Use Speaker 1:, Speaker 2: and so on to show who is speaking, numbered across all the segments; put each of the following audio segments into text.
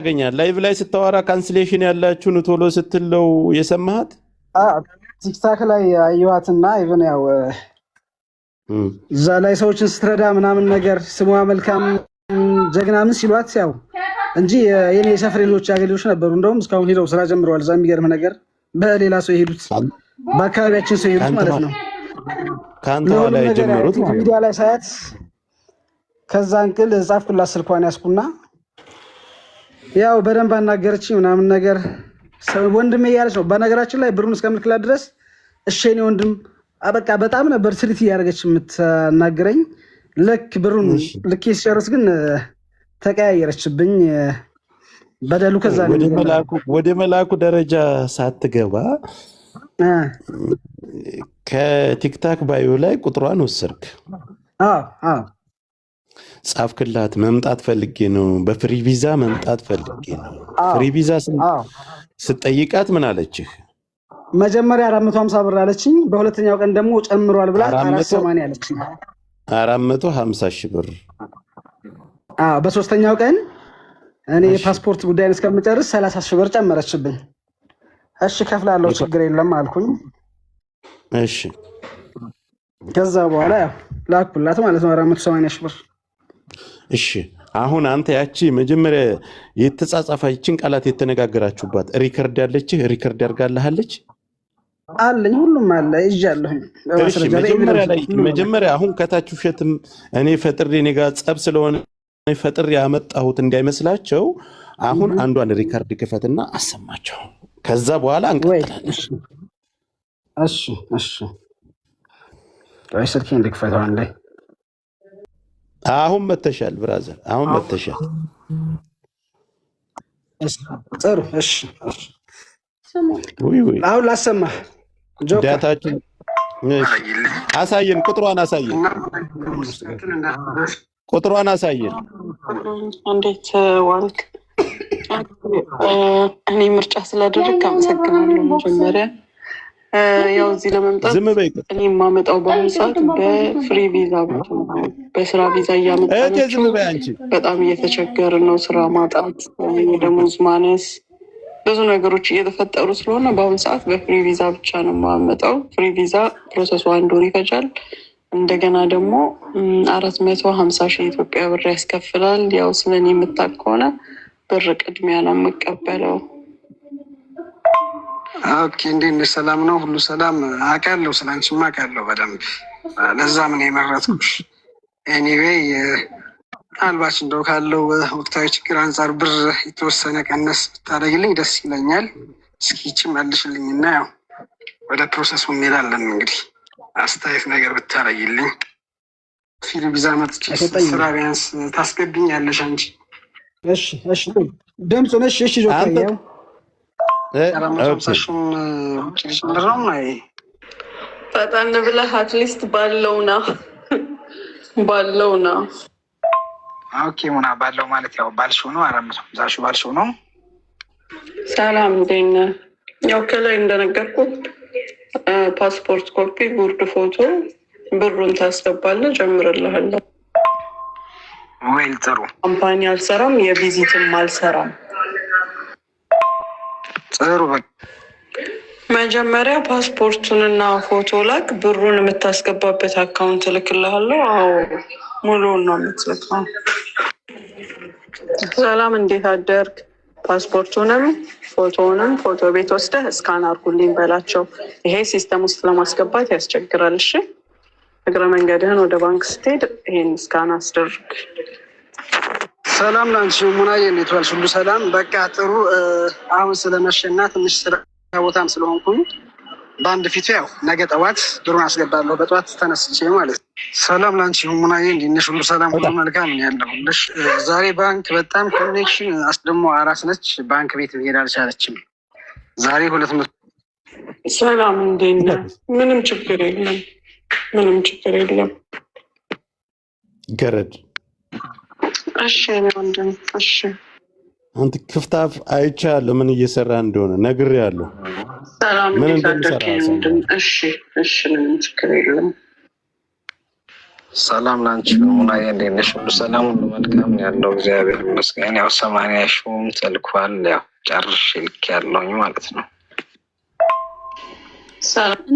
Speaker 1: ያገኛል ላይቭ ላይ ስታወራ ካንስሌሽን ያላችሁን ቶሎ ስትለው የሰማሃት
Speaker 2: ቲክታክ ላይ አየዋትና ኢቭን ያው እዛ ላይ ሰዎችን ስትረዳ ምናምን ነገር ስሟ መልካም ጀግና ምን ሲሏት ያው እንጂ የኔ ሰፈር ልጆች ያገሌዎች ነበሩ። እንደውም እስካሁን ሄደው ስራ ጀምረዋል። እዛ የሚገርም ነገር በሌላ ሰው የሄዱት በአካባቢያችን ሰው የሄዱት ማለት ነው።
Speaker 1: ካንተ ላይ ጀምሩት
Speaker 2: ሚዲያ ላይ ሳያት ከዛ እንቅል ጻፍኩላት ስልኳን ያስኩና ያው በደንብ አናገረችኝ ምናምን ነገር ወንድሜ እያለች ነው። በነገራችን ላይ ብሩን እስከምልክላት ድረስ እሺ የኔ ወንድም በቃ በጣም ነበር ትሪት እያደረገች የምትናገረኝ። ልክ ብሩን ልክ ሲጨርስ ግን ተቀያየረችብኝ። በደሉ ከዛ
Speaker 1: ወደ መላኩ ደረጃ ሳትገባ ከቲክታክ ባዮ ላይ ቁጥሯን ወሰድክ። ጻፍክላት መምጣት ፈልጌ ነው፣ በፍሪ ቪዛ መምጣት ፈልጌ ነው። ፍሪ ቪዛ ስትጠይቃት ምን አለችህ?
Speaker 2: መጀመሪያ 450 ብር አለችኝ። በሁለተኛው ቀን ደግሞ ጨምሯል ብላ 480 አለችኝ።
Speaker 1: 450 ሺህ ብር።
Speaker 2: በሶስተኛው ቀን እኔ የፓስፖርት ጉዳይን እስከምጨርስ 30 ሺህ ብር ጨመረችብኝ። እሺ ከፍላለሁ ችግር የለም አልኩኝ።
Speaker 1: እሺ
Speaker 2: ከዛ በኋላ ያው ላኩላት ማለት ነው 480 ሺህ ብር።
Speaker 1: እሺ አሁን አንተ ያቺ መጀመሪያ የተጻጻፋችን ቃላት የተነጋገራችሁባት ሪከርድ ያለች ሪከርድ ያርጋልሃለች
Speaker 2: አለኝ ሁሉም አለ ይዣለሁ።
Speaker 1: መጀመሪያ አሁን ከታች ውሸትም እኔ ፈጥሬ እኔ ጋር ጸብ ስለሆነ ፈጥሬ ያመጣሁት እንዳይመስላቸው አሁን አንዷን ሪከርድ ክፈትና አሰማቸው። ከዛ በኋላ እንቀጥላለን።
Speaker 2: እሺ እሺ ስልኬን ልክፈተው አንዴ።
Speaker 1: አሁን መተሻል ብራዘር፣ አሁን መተሻል።
Speaker 2: ጥሩ እሺ አሁን ላሰማህ።
Speaker 1: ዳታችን አሳየን፣ ቁጥሯን አሳየን፣ ቁጥሯን አሳየን።
Speaker 3: እንዴት ዋልክ? እኔ ምርጫ ስላደረግክ አመሰግናለሁ። መጀመሪያ ያው እዚህ ለመምጣት እኔ የማመጣው በአሁኑ ሰዓት በፍሪ ቪዛ በስራ ቪዛ እያመጣችሁ በጣም እየተቸገርን ነው። ስራ ማጣት፣ የደሞዝ ማነስ፣ ብዙ ነገሮች እየተፈጠሩ ስለሆነ በአሁኑ ሰዓት በፍሪ ቪዛ ብቻ ነው የማመጣው። ፍሪ ቪዛ ፕሮሰሱ 1 ወር ይፈጃል። እንደገና ደግሞ 450 ሺህ ኢትዮጵያ ብር ያስከፍላል። ያው ስለኔ የምታውቅ ከሆነ ብር ቅድሚያ ነው የምቀበለው።
Speaker 4: ኦኬ እንዴት ነሽ? ሰላም ነው? ሁሉ ሰላም? አውቃለሁ፣ ስላንቺማ አውቃለሁ በደንብ። ለዛ ምን የመረጥኩሽ። ኤኒዌይ ምናልባት እንደው ካለው ወቅታዊ ችግር አንጻር ብር የተወሰነ ቀነስ ብታደርግልኝ ደስ ይለኛል። እስኪ ይህቺ መልሽልኝና ያው ወደ ፕሮሰሱ እንሄዳለን። እንግዲህ አስተያየት ነገር ብታደርግልኝ። ፊል ቪዛ መጥቼ ስራ ቢያንስ ታስገብኛለሽ አንቺ?
Speaker 2: እሺ እሺ ድምፁን እሺ እሺ ጆታዬው
Speaker 3: ፈጠን ብለህ አትሊስት ባለው ነው ባለው ነው።
Speaker 4: ኦኬ ሙና ባለው ማለት ያው ባልሽው ነው 450 ሺህ ባልሽው ነው።
Speaker 3: ሰላም እንዴት ነህ? ያው ከላይ እንደነገርኩት ፓስፖርት ኮፒ፣ ጉርድ ፎቶ፣ ብሩን ታስገባለህ፣ ጀምርልሃለሁ።
Speaker 4: ወይል ጥሩ።
Speaker 3: ካምፓኒ አልሰራም፣ የቪዚትም አልሰራም።
Speaker 4: ጥሩ በቃ
Speaker 3: መጀመሪያ ፓስፖርቱንና ፎቶ ላክ። ብሩን የምታስገባበት አካውንት እልክልሃለሁ። አዎ ሙሉውን ነው የምትልከው። ሰላም እንዴት አደርግ? ፓስፖርቱንም ፎቶውንም ፎቶ ቤት ወስደህ እስካን አድርጉልኝ በላቸው። ይሄ ሲስተም ውስጥ ለማስገባት ያስቸግራል። እሺ እግረ መንገድህን ወደ ባንክ ስትሄድ ይሄን እስካን አስደርግ።
Speaker 4: ሰላም ላንቺ ሙናዬ፣ እንዴት ዋልሽ? ሁሉ ሰላም? በቃ ጥሩ። አሁን ስለመሸና ትንሽ ስራ ቦታም ስለሆንኩኝ በአንድ ፊቱ ያው ነገ ጠዋት ብሩን አስገባለሁ፣ በጠዋት ተነስቼ ማለት ነው። ሰላም ላንቺ ሙናዬ፣ እንዴት ነሽ? ሁሉ ሰላም፣ ሁሉ መልካም ነው ያለሁልሽ። ዛሬ ባንክ በጣም ኮኔክሽን አስደሞ አራስ ነች፣ ባንክ ቤት መሄድ አልቻለችም። ዛሬ 200
Speaker 3: ሰላም እንዴት ነህ? ምንም ችግር የለም፣ ምንም ችግር የለም።
Speaker 1: ገረድ
Speaker 3: እሺ ወንድም፣ እሺ
Speaker 1: አንተ ክፍታፍ አይቻለሁ ምን እየሰራ እንደሆነ ነግሬያለሁ።
Speaker 3: ሰላም ምን እንደምሰራ። እሺ እሺ ምንም ችግር የለም።
Speaker 4: ሰላም ላንቺ ሙናዬ፣ እንዴት ነሽ? ሁሉ ሰላም፣ ሁሉ መልካም ያለው እግዚአብሔር ይመስገን። ያው 80 ሺውም ተልኳል። ያው ጨርሼ ልኬያለሁኝ ማለት ነው።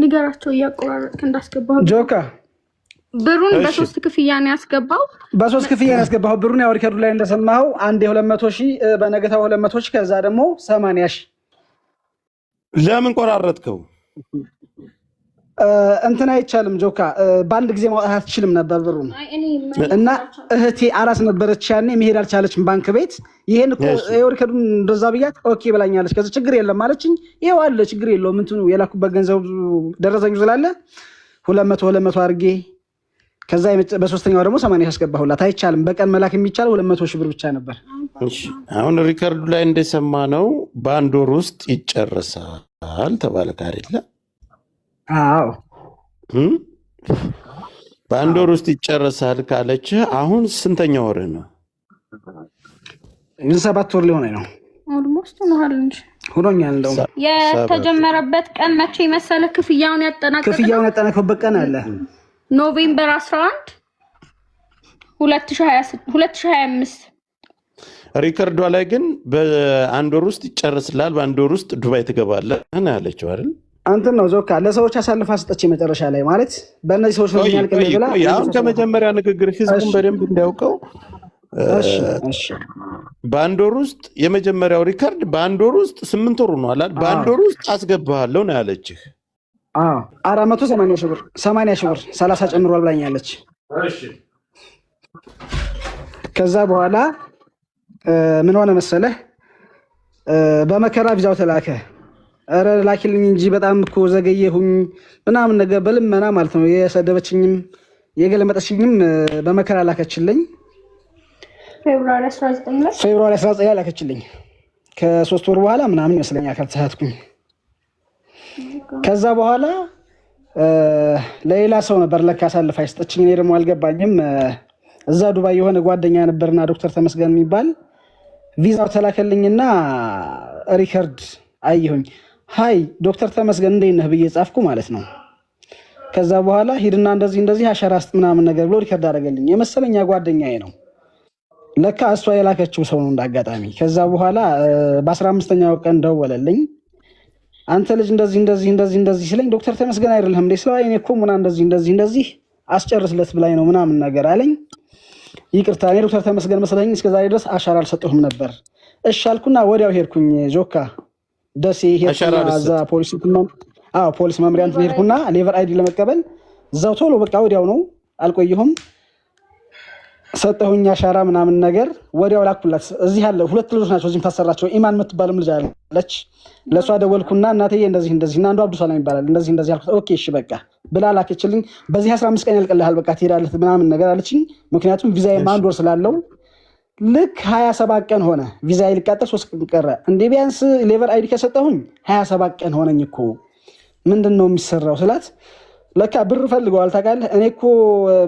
Speaker 5: ንገራቸው እያቆራረጥክ እንዳስገባው
Speaker 2: ጆካ
Speaker 5: ብሩን በሶስት ክፍያ ነው ያስገባው።
Speaker 2: በሶስት ክፍያ ነው ያስገባው ብሩን። ያው ሪከርዱ ላይ እንደሰማኸው አንዴ 200,000 በነገታው 200,000 ከዛ ደግሞ 80,000።
Speaker 1: ለምን ቆራረጥከው?
Speaker 2: እንትን አይቻልም ጆካ፣ በአንድ ጊዜ ማውጣት አትችልም ነበር ብሩን እና እህቴ አራስ ነበረች ያኔ መሄድ አልቻለችም ባንክ ቤት። ይሄን እኮ ሪከርዱን እንደዛ ብያት ኦኬ ብላኛለች። ከዛ ችግር የለም አለችኝ። ይሄው አለ ችግር የለውም እንትኑ የላኩበት ገንዘብ ደረሰኝ ስላለ 200 አድርጌ ከዛ በሶስተኛው ደግሞ 80 ያስገባሁላት። አይቻልም በቀን መላክ የሚቻለው 200,000 ብር ብቻ ነበር።
Speaker 1: እሺ አሁን ሪከርዱ ላይ እንደሰማነው በአንድ ወር ውስጥ ይጨርሳል ተባለ አይደለ?
Speaker 2: አዎ
Speaker 1: በአንድ ወር ውስጥ ይጨርሳል ካለች አሁን ስንተኛ ወር ነው?
Speaker 2: 7 ወር ሊሆነ ነው።
Speaker 5: ኦልሞስት ነው እንጂ
Speaker 2: ሆኖኛል። እንደው
Speaker 5: የተጀመረበት ቀን መቼ መሰለ? ክፍያውን
Speaker 2: ያጠናቀቀበት ቀን አለ
Speaker 5: ኖቬምበር 11 2025።
Speaker 1: ሪከርዷ ላይ ግን በአንድ ወር ውስጥ ይጨርስላል፣ በአንድ ወር ውስጥ ዱባይ ትገባለህ ነው ያለችው አይደል?
Speaker 2: አንተን ነው ዞካ ለሰዎች አሳልፋ ሰጠች መጨረሻ ላይ ማለት በእነዚህ ሰዎች ነው ያልከኝ ብላ
Speaker 1: አሁን ከመጀመሪያ ንግግር ህዝቡን በደንብ እንዲያውቀው በአንድ ወር ውስጥ የመጀመሪያው ሪከርድ በአንድ ወር ውስጥ 8 ወር ነው አይደል? በአንድ ወር ውስጥ አስገባለሁ ነው ያለችህ።
Speaker 2: 480,000 ብር 80,000 ብር 30 ጨምሯል ብላኛለች።
Speaker 1: እሺ
Speaker 2: ከዛ በኋላ ምን ሆነ መሰለህ በመከራ ቪዛው ተላከ። አረ ላኪልኝ እንጂ በጣም እኮ ዘገየሁኝ ምናምን ነገር በልመና ማለት ነው። የሰደበችኝም የገለመጠችኝም በመከራ ላከችልኝ።
Speaker 5: ፌብሩዋሪ
Speaker 2: 19 ላከችልኝ። ከ3 ወር በኋላ ምናምን ይመስለኛል ካልተሳሳትኩኝ። ከዛ በኋላ ለሌላ ሰው ነበር ለካ አሳልፋ አይሰጠችኝ። እኔ ደግሞ አልገባኝም። እዛ ዱባይ የሆነ ጓደኛ ነበርና ዶክተር ተመስገን የሚባል ቪዛው ተላከልኝና ሪከርድ አየሁኝ። ሃይ ዶክተር ተመስገን እንዴት ነህ ብዬ ጻፍኩ ማለት ነው። ከዛ በኋላ ሂድና እንደዚህ አሻራ ስጥ ምናምን ነገር ብሎ ሪከርድ አደረገልኝ። የመሰለኛ ጓደኛዬ ነው ለካ እሷ የላከችው ሰው ነው እንዳጋጣሚ። ከዛ በኋላ በ15ኛው ቀን ደወለልኝ። አንተ ልጅ እንደዚህ ሲለኝ ዶክተር ተመስገን አይደለም እንዴ ስለው እኔ እኮ ሙና እንደዚህ አስጨርስለት ብላኝ ነው ምናምን ነገር አለኝ። ይቅርታ እኔ ዶክተር ተመስገን መስለኝ እስከዛሬ ድረስ አሻራ አልሰጠሁም ነበር። እሺ አልኩና ወዲያው ሄድኩኝ ጆካ ደሴ ሄድኩና እዛ ፖሊስ መምሪያ እንትን ሄድኩና ሌቨር አይዲ ለመቀበል እዛው ቶሎ በቃ ወዲያው ነው አልቆየሁም። ሰጠሁኝ አሻራ ምናምን ነገር ወዲያው ላኩላት። እዚህ ያለ 2 ልጆች ናቸው እዚህም ታሰራቸው ኢማን የምትባልም ልጅ አለች። ለሷ ደወልኩና እናትዬ እንደዚህ እና አንዱ አብዱ ሰላም ይባላል እንደዚህ አልኩት። ኦኬ እሺ በቃ ብላ ላከችልኝ። በዚህ 15 ቀን ያልቀልሃል በቃ ትሄዳለህ ምናምን ነገር አለችኝ። ምክንያቱም ቪዛዬ አንድ ወር ስላለው ልክ 27 ቀን ሆነ ቪዛዬ ሊቃጠል 3 ቀን ቀረ። እንዴ ቢያንስ ሌቨር አይዲ ከሰጠሁኝ 27 ቀን ሆነኝ እኮ ምንድነው የሚሰራው ስላት ለካ ብር ፈልገዋል ታውቃለህ። እኔ እኮ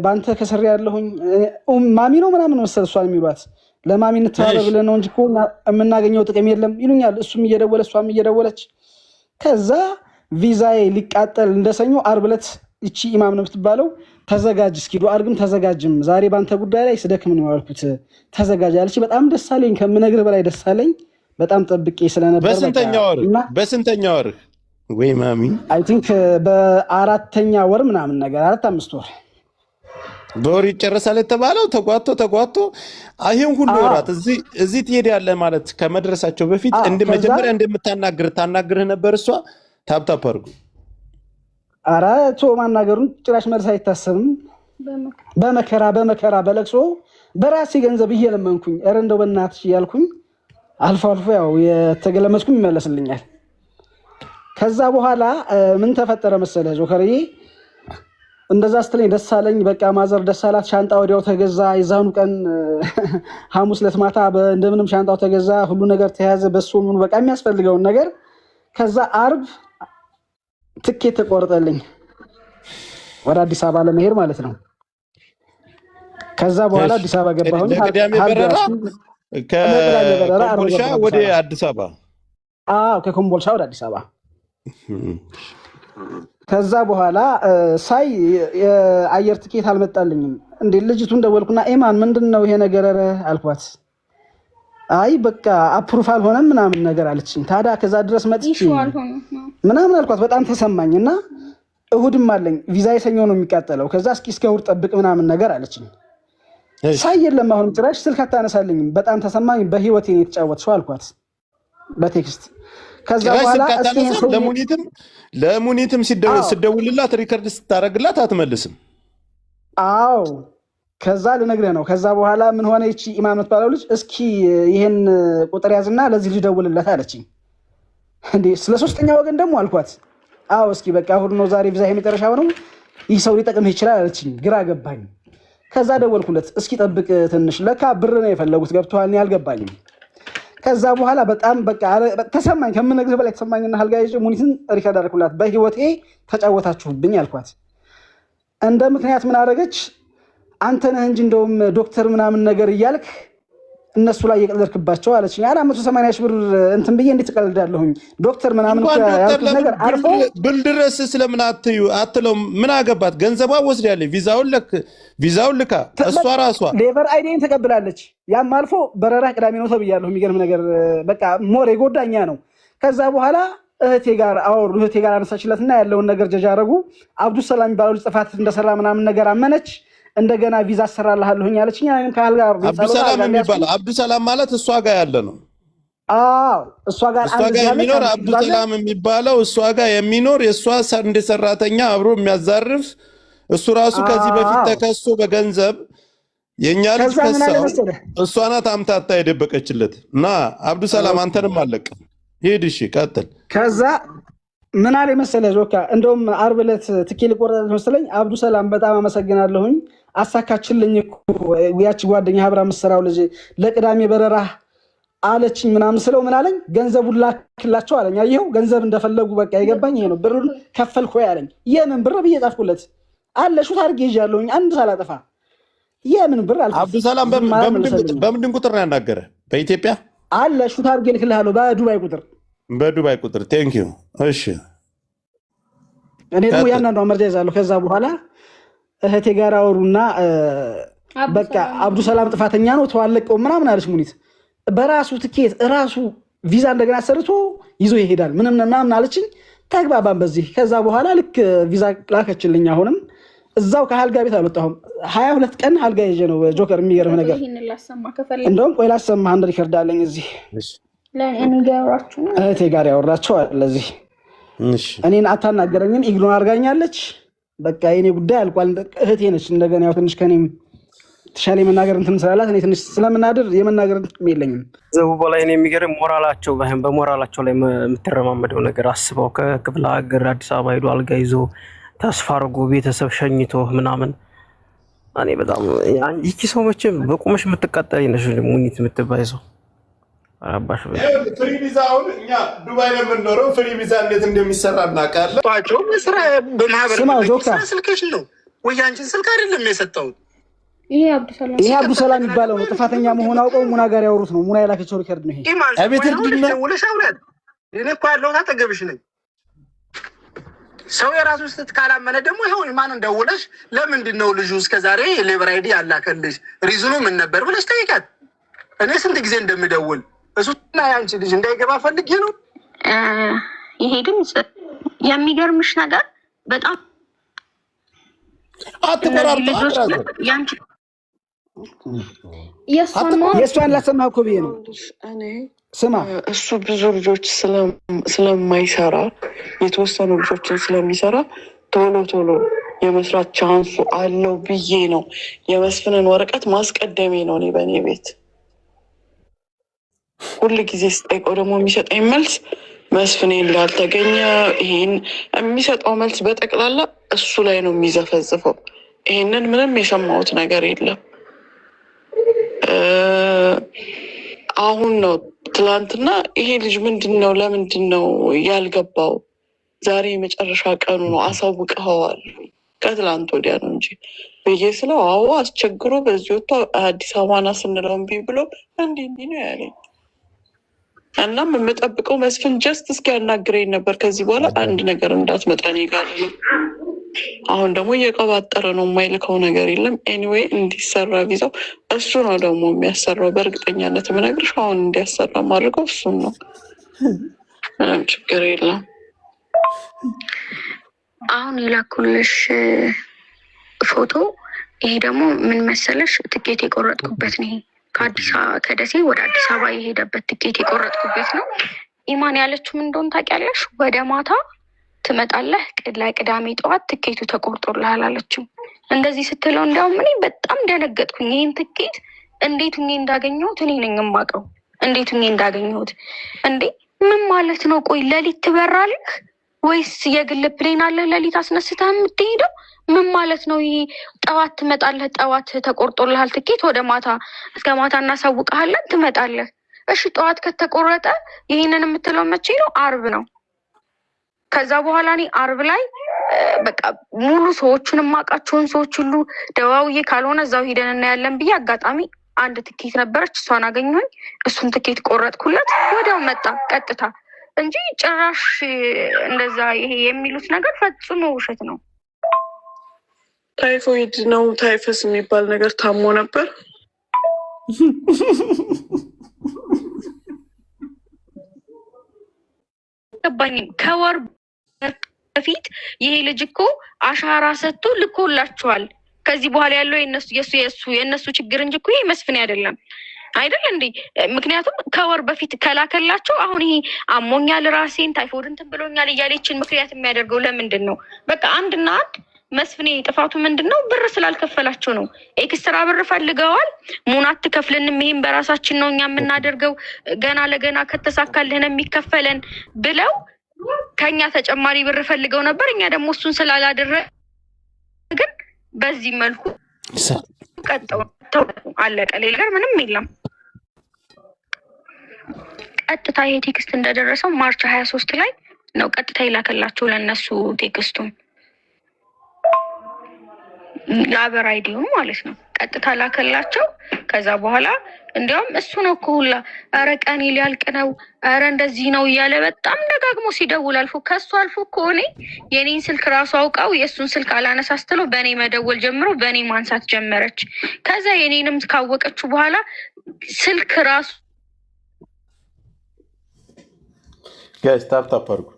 Speaker 2: ባንተ ከሰሪ ያለሁኝ ማሚ ነው ምናምን መሰል እሷን የሚሏት ለማሚ እንተባበር ብለን ነው እንጂ እኮ የምናገኘው ጥቅም የለም ይሉኛል። እሱም እየደወለ እሷም እየደወለች ከዛ ቪዛዬ ሊቃጠል እንደሰኞ ዓርብ ዕለት እቺ ኢማም ነው የምትባለው ተዘጋጅ እስኪ ዱአ አድርግም ተዘጋጅም ዛሬ ባንተ ጉዳይ ላይ ስደክም ነው ያልኩት ተዘጋጅ አለች። በጣም ደስ አለኝ ከምነግርህ በላይ ደስ አለኝ። በጣም ጠብቄ ስለነበር
Speaker 1: በስንተኛ ወር ወይ ማሚ
Speaker 2: አይ ቲንክ በ4ኛ ወር ምናምን ነገር 4-5 ወር
Speaker 1: በወር ይጨርሳል የተባለው ተጓቶ ይሄን ሁሉ ወራት እዚህ ትሄዳለህ ማለት ከመድረሳቸው በፊት መጀመሪያ እንደምታናግርህ ነበር እሷ ታፕታፕ አድርጉ። ኧረ ቶ ማናገሩን ጭራሽ መልስ አይታሰብም። በመከራ በለቅሶ በራሴ ገንዘብ እየለመንኩኝ ኧረ እንደው በእናትሽ እያልኩኝ አልፎ ያው የተገለመስኩኝ ይመለስልኛል። ከዛ በኋላ ምን ተፈጠረ መሰለህ ጆከርዬ፣ እንደዛ ስትለኝ ደስ አለኝ። በቃ ማዘር ደስ አላት። ሻንጣ ወዲያው ተገዛ። የዛኑ ቀን ሐሙስ ዕለት ማታ እንደምንም ሻንጣው ተገዛ፣ ሁሉ ነገር ተያዘ። በሱ ምን በቃ የሚያስፈልገውን ነገር ከዛ ዓርብ ትኬት ተቆርጠልኝ ወደ አዲስ አበባ ለመሄድ ማለት ነው። ከዛ በኋላ አዲስ አበባ ገባሁኝ። ቅዳሜ በረራ ከኮምቦልቻ ወደ አዲስ አበባ።
Speaker 2: ከኮምቦልቻ ወደ አዲስ አበባ
Speaker 1: ከዛ በኋላ ሳይ የአየር ትኬት አልመጣልኝም። እንዴ ልጅቱን ደወልኩና ኤማን ምንድነው ይሄ ነገር አልኳት። አይ በቃ አፕሩፍ አልሆነም ምናምን ነገር አለችኝ። ታዲያ ከዛ ድረስ መጥቼ ምናምን አልኳት። በጣም ተሰማኝና እሁድም አለኝ ቪዛ የሰኞ ነው የሚቃጠለው። ከዛ እስከ እሁድ ጠብቅ ምናምን ነገር አለችኝ። ሳይ የለም አሁንም ጭራሽ ስልክ አታነሳልኝም። በጣም ተሰማኝ። በህይወቴ ነው የተጫወትሽው አልኳት በቴክስት። ከዛ በኋላ
Speaker 6: ለሙኒትም ሲደውልላት ሪከርድ ስታረግላት አትመልስም።
Speaker 1: አዎ ከዛ ልነግርህ ነው። ከዛ በኋላ ምን ሆነ ይቺ ኢማን የምትባለው ልጅ እስኪ ይሄን ቁጥር ያዝና ለዚህ ልጅ ደውልለት አለችኝ። እንዴ ስለ ሶስተኛ ወገን ደግሞ አልኳት። አዎ እስኪ በቃ እሑድ ነው ዛሬ ቪዛ የመጨረሻው ነው፣ ይህ ሰው ሊጠቅምህ ይችላል አለችኝ። ግራ ገባኝ። ከዛ ደወልኩለት። እስኪ ጠብቅ ትንሽ፣ ለካ ብር ነው የፈለጉት። ገብቶሃል? እኔ አልገባኝም። ከዛ በኋላ በጣም በቃ ተሰማኝ፣ ከምነግርህ በላይ ተሰማኝና አልጋ ይዤ ሙኒትን ሪከርድ አደረኩላት። በህይወቴ ተጫወታችሁብኝ አልኳት። እንደ ምክንያት ምን አደረገች? አንተ ነህ እንጂ እንደውም ዶክተር ምናምን ነገር እያልክ እነሱ ላይ የቀለድክባቸው አለችኝ። 480 ሺህ ብር እንትን ብዬ እንዴት እቀልዳለሁኝ? ዶክተር ምናምን ያልኩት ነገር አልፎ
Speaker 6: ብል ድረስ ስለምን አትለው? ምን አገባት? ገንዘቧ ወስዳለች፣ ቪዛውን ልካ እሷ ራሷ
Speaker 1: ሌበር አይዲን ተቀብላለች። ያም አልፎ በረራ ቅዳሜ ነው ተብያለሁ። የሚገርም ነገር በቃ ሞር የጎዳኛ ነው። ከዛ በኋላ እህቴ ጋር አወሩ። እህቴ ጋር አነሳችለትና ያለውን ነገር ጀጃ አደረጉ። አብዱሰላም የሚባለው ጥፋት እንደሰራ ምናምን ነገር አመነች። እንደገና ቪዛ አሰራልሃለሁኝ አለችኝ። እኔም ካል ጋር
Speaker 6: አብዱሰላም የሚባለው አብዱሰላም ማለት እሷ ጋር ያለ ነው።
Speaker 1: አዎ እሷ ጋር
Speaker 6: የሚኖር አብዱሰላም የሚባለው እሷ ጋር የሚኖር የእሷ እንደ ሰራተኛ አብሮ የሚያዛርፍ እሱ ራሱ ከዚህ በፊት ተከሶ በገንዘብ የኛ ልጅ ከሳው እሷ ናት አምታታ የደበቀችለት እና አብዱሰላም አንተንም አለቀ። ሄድ እሺ ቀጥል።
Speaker 1: ከዛ ምን አለ መሰለህ ዞካ፣ እንደውም ዓርብ ዕለት ትኬት ልቆርጥ መሰለኝ። አብዱሰላም በጣም አመሰግናለሁኝ አሳካችልኝ እኮ ያቺ ጓደኛ አብራ መስራው ልጅ ለቅዳሜ በረራ አለችኝ ምናምን ስለው ምን አለኝ? ገንዘቡን ላክላቸው አለኝ። አየኸው ገንዘብ እንደፈለጉ በቃ የገባኝ ይሄ ነው። ብሩን ከፈልኩ ያለኝ የምን ብር ብዬ ጻፍኩለት አለ ሹት አድርጌ ይዣለሁኝ አንድ ሳላጠፋ የምን ብር አልኩት።
Speaker 6: አብዱሰላም በምንድን ቁጥር ነው ያናገረ? በኢትዮጵያ
Speaker 1: አለ ሹት አድርጌ ልክልሃለሁ በዱባይ ቁጥር
Speaker 6: ቴንክ ዩ። እሺ
Speaker 1: እኔ ደግሞ ያንዳንዷ መረጃ ይዛለሁ። ከዛ በኋላ እህቴ ጋር አወሩና በቃ አብዱሰላም ጥፋተኛ ነው ተዋለቀው ምናምን አለች ሙኒት። በራሱ ትኬት ራሱ ቪዛ እንደገና ሰርቶ ይዞ ይሄዳል ምናምን አለችኝ። ተግባባን በዚህ። ከዛ በኋላ ልክ ቪዛ ላከችልኝ። አሁንም እዛው ከአልጋ ቤት አልወጣሁም። 22 ቀን አልጋ ይዤ ነው ጆከር። የሚገርም ነገር እንደውም ቆይ ላሰማህ፣ አንድ ሪከርድ አለኝ እዚህ እህቴ ጋር ያወራቸው አለ እዚህ። እኔን አታናገረኝም፣ ኢግኖር አድርጋኛለች። በቃ የኔ ጉዳይ አልቋል። እህቴ ነች። እንደገና ያው ትንሽ ከኔም ተሻለ የመናገር እንትን ስላላት እኔ ትንሽ ስለምናድር የመናገር እንትን የለኝም።
Speaker 7: ዘቡ በላይ እኔ የሚገርም ሞራላቸው በሞራላቸው ላይ የምትረማመደው ነገር አስበው። ከክፍለ ሀገር አዲስ አበባ ሄዶ አልጋ ይዞ ተስፋ አድርጎ ቤተሰብ ሸኝቶ ምናምን። እኔ በጣም ይቺ ሰው መቼም በቁመሽ የምትቃጠል ነሽ ሙኒት የምትባይ ሰው አባሽ
Speaker 6: ፍሪ ቪዛውን እኛ ዱባይ ነው የምንኖረው። ፍሪ ቪዛ እንዴት እንደሚሰራ እናውቃለን።
Speaker 4: ጧቸው ስራ በማህበረሰብ ስልክሽ ነው ወይ አንቺን ስልክ አይደለም የሰጠው።
Speaker 5: ይሄ
Speaker 1: አብዱሰላም የሚባለው ነው ጥፋተኛ መሆን አውቀው ሙና ጋር ያወሩት ነው። ሙና የላከችው ሪከርድ ነው ይሄ።
Speaker 6: አቤት
Speaker 4: ደውለሽ አውራት። እኔ እኮ ያለሁት አጠገብሽ ነኝ። ሰው የራሱን ስህተት ካላመነ ደግሞ ይኸው ኢማንን ደውለሽ ለምንድን ነው ልጁ እስከዛሬ ሌበር አይዲ ያላከልሽ ሪዝኑ ምን ነበር ብለሽ ጠይቃት። እኔ ስንት ጊዜ እንደምደውል እሱና ያንቺ ልጅ እንዳይገባ ፈልጌ ነው።
Speaker 8: ይሄ ድምፅ የሚገርምሽ ነገር በጣም
Speaker 1: የእሷን ላሰማህ እኮ ብዬ ነው። ስማ
Speaker 3: እሱ ብዙ ልጆች ስለማይሰራ የተወሰኑ ልጆችን ስለሚሰራ ቶሎ የመስራት ቻንሱ አለው ብዬ ነው የመስፍንን ወረቀት ማስቀደሜ ነው። እኔ በእኔ ቤት ሁል ጊዜ ስጠይቀው ደግሞ የሚሰጠኝ መልስ መስፍኔ እንዳልተገኘ፣ ይሄን የሚሰጠው መልስ በጠቅላላ እሱ ላይ ነው የሚዘፈዝፈው። ይሄንን ምንም የሰማሁት ነገር የለም። አሁን ነው ትላንትና ይሄ ልጅ ምንድነው ለምንድን ነው ያልገባው? ዛሬ የመጨረሻ ቀኑ ነው አሳውቀኸዋል? ከትላንት ወዲያ ነው እንጂ ብዬ ስለው አዎ አስቸግሮ በዚህ ወጥቶ አዲስ አበባና ስንለው እምቢ ብሎ እንዲህ ነው ያለኝ። እናም የምጠብቀው መስፍን ጀስት እስኪ ያናግረኝ ነበር። ከዚህ በኋላ አንድ ነገር እንዳትመጣ እኔ ጋር ነው። አሁን ደግሞ እየቀባጠረ ነው፣ የማይልከው ነገር የለም። ኤኒዌይ እንዲሰራ ቪዛው እሱ ነው ደግሞ የሚያሰራው። በእርግጠኛነት የምነግርሽ አሁን እንዲያሰራ ማድረገው እሱን ነው። ምንም ችግር የለም።
Speaker 8: አሁን የላኩልሽ ፎቶ ይሄ ደግሞ ምን መሰለሽ፣ ትኬት የቆረጥኩበት ነው። ከደሴ ወደ አዲስ አበባ የሄደበት ትኬት የቆረጥኩበት ነው። ኢማን ያለችው ምን እንደሆነ ታውቂያለሽ? ወደ ማታ ትመጣለህ፣ ለቅዳሜ ጠዋት ትኬቱ ተቆርጦልሃል አለችው። እንደዚህ ስትለው እንዲያውም እኔ በጣም ደነገጥኩኝ። ይህን ትኬት እንዴት እኔ እንዳገኘሁት እኔ ነኝ የማውቀው። እንዴት እኔ እንዳገኘሁት እንዴ! ምን ማለት ነው? ቆይ ሌሊት ትበራለህ ወይስ የግል ፕሌን አለ ሌሊት አስነስተህ የምትሄደው? ምን ማለት ነው ይሄ? ጠዋት ትመጣለህ፣ ጠዋት ተቆርጦልሃል ትኬት፣ ወደ ማታ እስከ ማታ እናሳውቀሃለን፣ ትመጣለህ። እሺ ጠዋት ከተቆረጠ ይህንን የምትለው መቼ ነው? አርብ ነው። ከዛ በኋላ እኔ አርብ ላይ በቃ ሙሉ ሰዎቹን የማውቃቸውን ሰዎች ሁሉ ደዋውዬ ካልሆነ እዛው ሂደን እናያለን ብዬ አጋጣሚ አንድ ትኬት ነበረች፣ እሷን አገኘሁኝ። እሱን ትኬት ቆረጥኩለት፣ ወዲያው መጣ ቀጥታ እንጂ ጭራሽ እንደዛ ይሄ የሚሉት ነገር ፈጽሞ ውሸት ነው።
Speaker 3: ታይፎይድ ነው ታይፈስ የሚባል ነገር ታሞ ነበር።
Speaker 8: ገባኝም ከወር በፊት ይሄ ልጅ እኮ አሻራ ሰጥቶ ልኮላቸዋል። ከዚህ በኋላ ያለው የእነሱ ችግር እንጂ እኮ ይሄ መስፍን አይደለም እንዴ? ምክንያቱም ከወር በፊት ከላከላቸው አሁን ይሄ አሞኛል ራሴን ታይፎይድ እንትን ብሎኛል እያለችን ምክንያት የሚያደርገው ለምንድን ነው? በቃ አንድና አንድ መስፍኔ ጥፋቱ ምንድን ነው? ብር ስላልከፈላቸው ነው። ኤክስትራ ብር ፈልገዋል። ሙናት ትከፍልንም፣ ይሄን በራሳችን ነው እኛ የምናደርገው፣ ገና ለገና ከተሳካልህን የሚከፈለን ብለው ከኛ ተጨማሪ ብር ፈልገው ነበር። እኛ ደግሞ እሱን ስላላደረግን በዚህ መልኩ ቀጠው አለቀ። ሌላ ነገር ምንም የለም። ቀጥታ ይሄ ቴክስት እንደደረሰው ማርች 23 ላይ ነው ቀጥታ ይላከላቸው ለነሱ ቴክስቱን ለአበር አይዲው ማለት ነው። ቀጥታ ላከላቸው። ከዛ በኋላ እንዲያውም እሱ ነው እኮ ሁላ ኧረ ቀኔ ሊያልቅ ነው፣ ኧረ እንደዚህ ነው እያለ በጣም ደጋግሞ ሲደውል አልፎ ከሱ አልፎ እኮ እኔ የኔን ስልክ ራሱ አውቃው የእሱን ስልክ አላነሳስትለው በእኔ መደወል ጀምሮ በእኔ ማንሳት ጀመረች። ከዛ የኔንም ካወቀችው በኋላ ስልክ ራሱ
Speaker 6: ጋይስ ታፕ አድርጉ።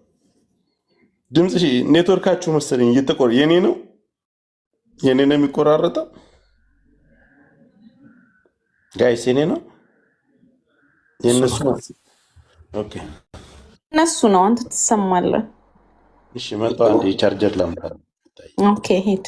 Speaker 6: ድምጽ ኔትወርካችሁ መሰለኝ እየተቆረ የኔ ነው የሚቆራረጠው። ጋይስ የኔ ነው የነሱ ነው። ኦኬ
Speaker 9: እነሱ ነው። አንተ ትሰማለህ?
Speaker 6: እሺ መጣ አንዴ ቻርጀር ላምጣ።
Speaker 9: ኦኬ ሄድ